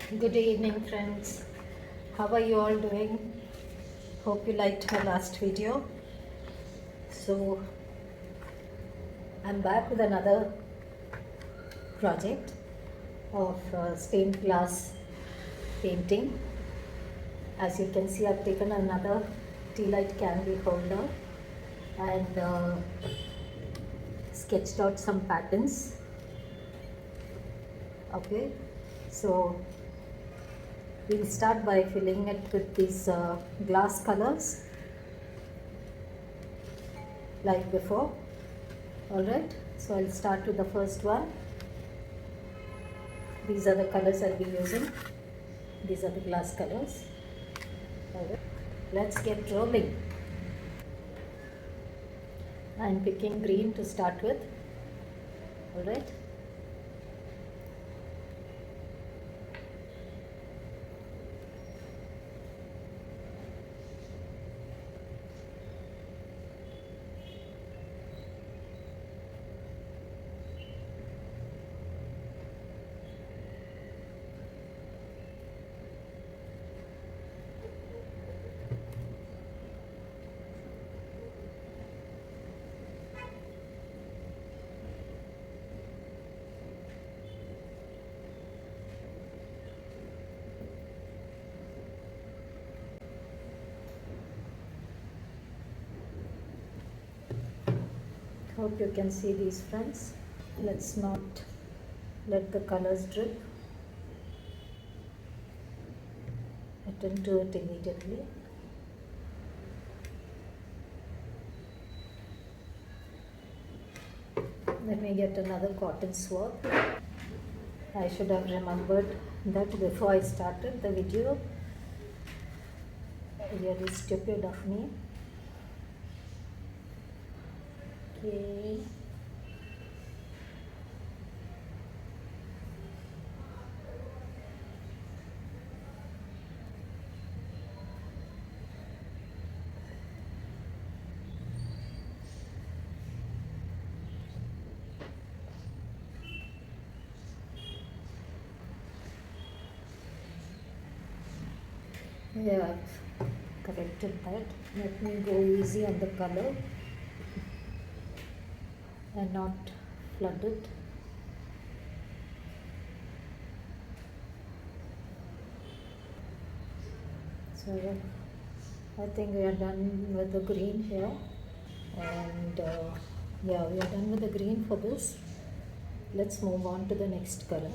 Good evening, friends. How are you all doing? Hope you liked my last video. So, I'm back with another project of stained glass painting. As you can see, I've taken another Tealight candle holder and sketched out some patterns. Okay, so we'll start by filling it with these glass colors like before. Alright, so I'll start with the first one. These are the colors I'll be using. These are the glass colors. Alright, let's get rolling. I'm picking green to start with. Alright. Hope you can see these, friends. Let's not let the colors drip. Attend to it immediately. Let me get another cotton swab. I should have remembered that before I started the video. Really stupid of me. Okay. Yeah, I've corrected that. Let me go easy on the color and not flood it. So I think we are done with the green here, and yeah, we are done with the green for this. Let's move on to the next color.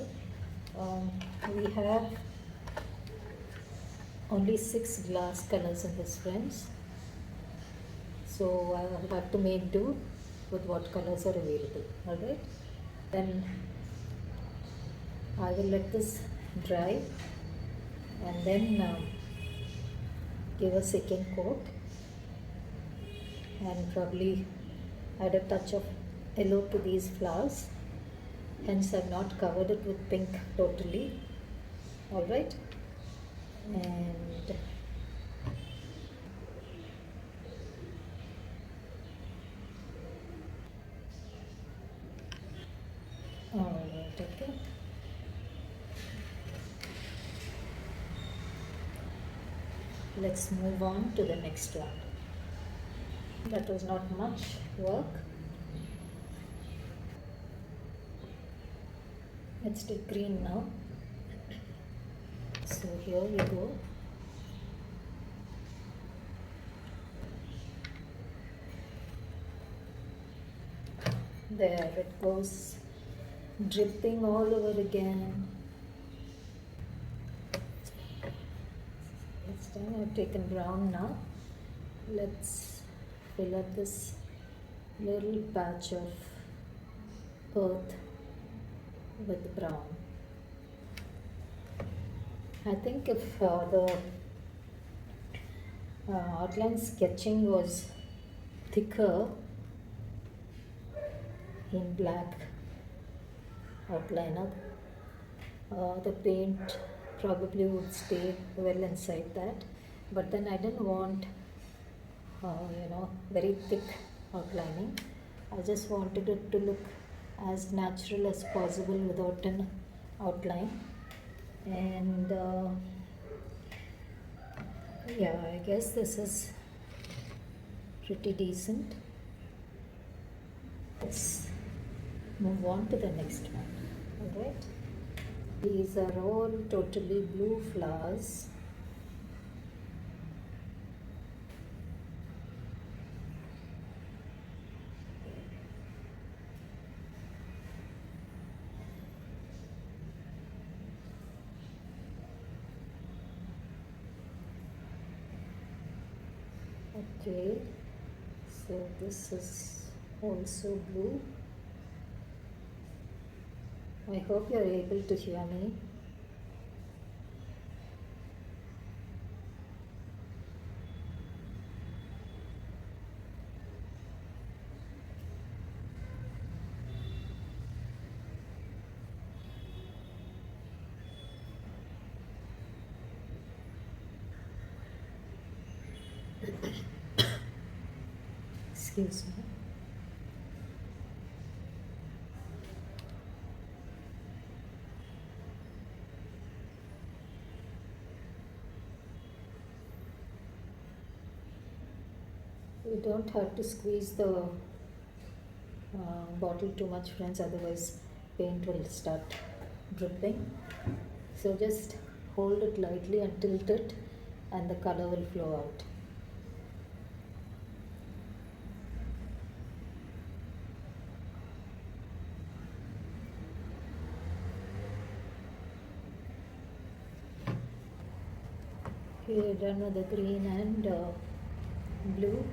We have only 6 glass colors in this, friends, so I will have to make do with what colors are available. Alright, then I will let this dry and then give a second coat and probably add a touch of yellow to these flowers. Hence I've not covered it with pink totally. Alright, and alright, okay. Let's move on to the next one. That was not much work. Let's take green now. So here we go. There it goes, dripping all over again. This time I've taken brown now. Let's fill up this little patch of earth with brown. I think if the outline sketching was thicker in black outliner, the paint probably would stay well inside that, but then I didn't want very thick outlining. I just wanted it to look as natural as possible without an outline. And yeah, I guess this is pretty decent. Let's move on to the next one. Alright, these are all totally blue flowers. Okay, so this is also blue. I hope you are able to hear me. Excuse me. You don't have to squeeze the bottle too much, friends, otherwise paint will start dripping. So just hold it lightly and tilt it, and the color will flow out. Okay, we're done with the green and blue.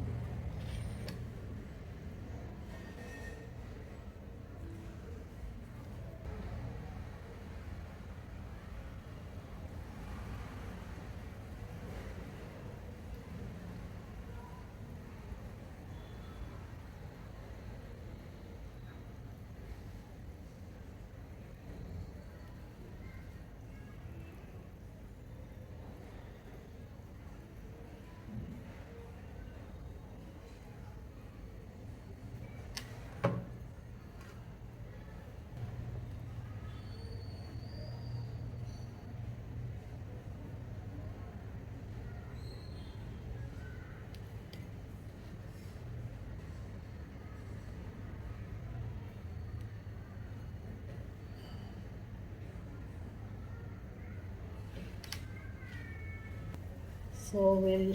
So we'll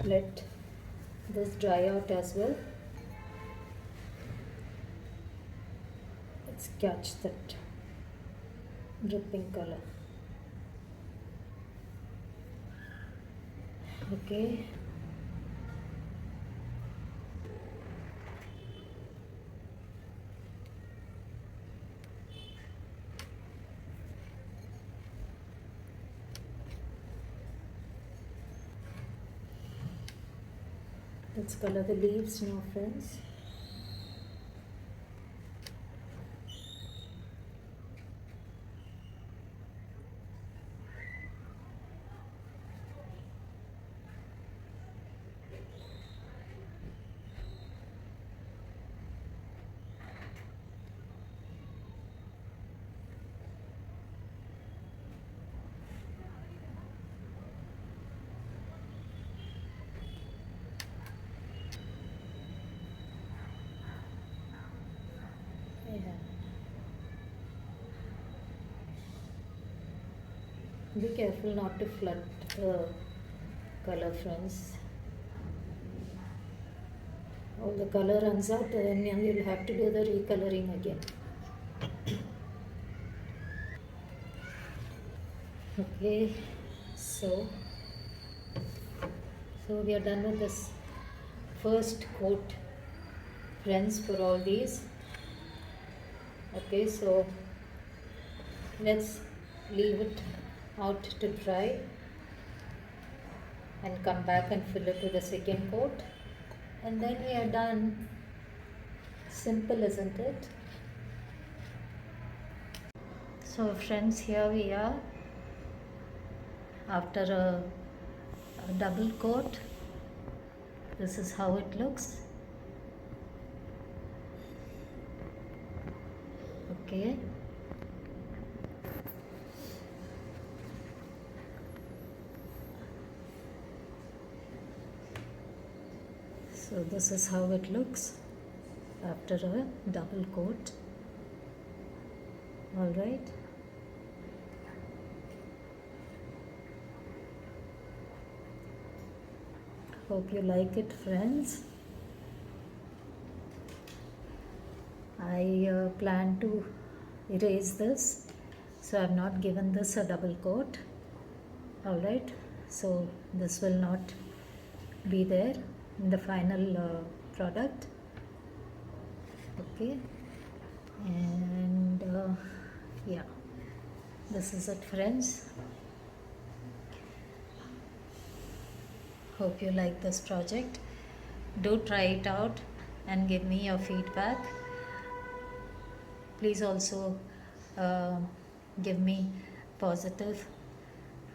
let this dry out as well. Let's catch that dripping color. Okay. Let's color the leaves now, friends. Yeah. Be careful not to flood the color, friends. All the color runs out, then you'll have to do the recoloring again. Okay, so we are done with this first coat, friends, for all these. Okay, so let's leave it out to dry and come back and fill it with the second coat, and then we are done. Simple, isn't it? So friends, here we are after a double coat. This is how it looks. Okay. So this is how it looks after a double coat. All right. Hope you like it, friends. I plan to erase this, so I have not given this a double coat. All right, so this will not be there in the final product. Okay, and yeah, this is it, friends. Hope you like this project. Do try it out and give me your feedback. Please also give me positive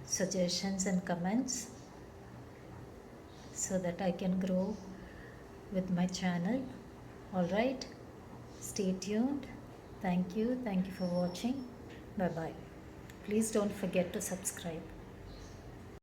suggestions and comments so that I can grow with my channel. All right, stay tuned. Thank you for watching. Bye bye. Please don't forget to subscribe.